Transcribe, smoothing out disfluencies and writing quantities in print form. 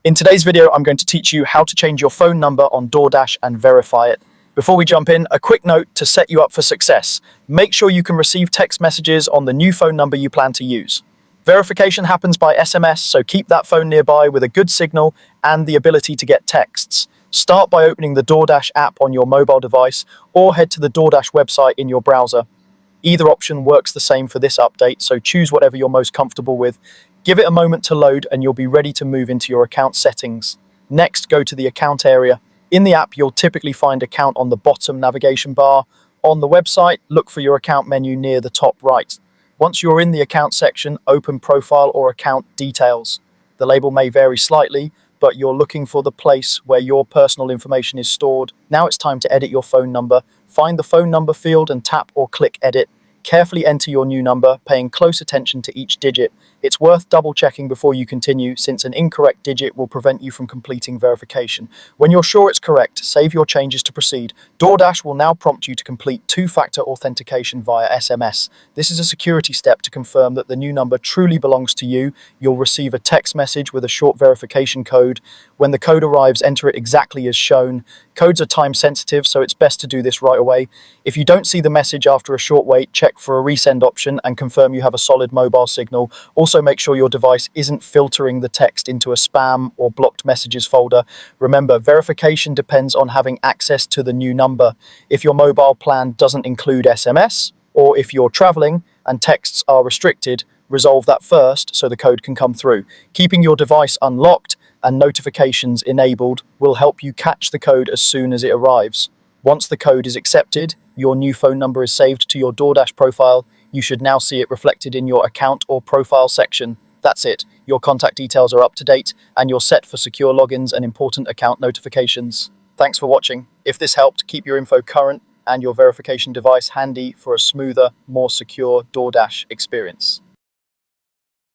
In today's video, I'm going to teach you how to change your phone number on Doordash and verify it. Before we jump in, a quick note to set you up for success. Make sure you can receive text messages on the new phone number you plan to use. Verification happens by SMS, so keep that phone nearby with a good signal and the ability to get texts. Start by opening the Doordash app on your mobile device or head to the Doordash website in your browser. Either option works the same for this update, so choose whatever you're most comfortable with. Give it a moment to load and you'll be ready to move into your account settings. Next, go to the account area. In the app, you'll typically find account on the bottom navigation bar. On the website, look for your account menu near the top right. Once you're in the account section, open Profile or Account Details. The label may vary slightly, but you're looking for the place where your personal information is stored. Now it's time to edit your phone number. Find the phone number field and tap or click Edit. Carefully enter your new number, paying close attention to each digit. It's worth double-checking before you continue, since an incorrect digit will prevent you from completing verification. When you're sure it's correct, save your changes to proceed. Doordash will now prompt you to complete two-factor authentication via SMS. This is a security step to confirm that the new number truly belongs to you. You'll receive a text message with a short verification code. When the code arrives, enter it exactly as shown. Codes are time-sensitive, so it's best to do this right away. If you don't see the message after a short wait, check for a resend option and confirm you have a solid mobile signal. Also, make sure your device isn't filtering the text into a spam or blocked messages folder. Remember, verification depends on having access to the new number. If your mobile plan doesn't include SMS, or if you're traveling and texts are restricted, resolve that first so the code can come through. Keeping your device unlocked and notifications enabled will help you catch the code as soon as it arrives. Once the code is accepted, your new phone number is saved to your Doordash profile. You should now see it reflected in your account or profile section. That's it. Your contact details are up to date and you're set for secure logins and important account notifications. Thanks for watching. If this helped, keep your info current and your verification device handy for a smoother, more secure Doordash experience.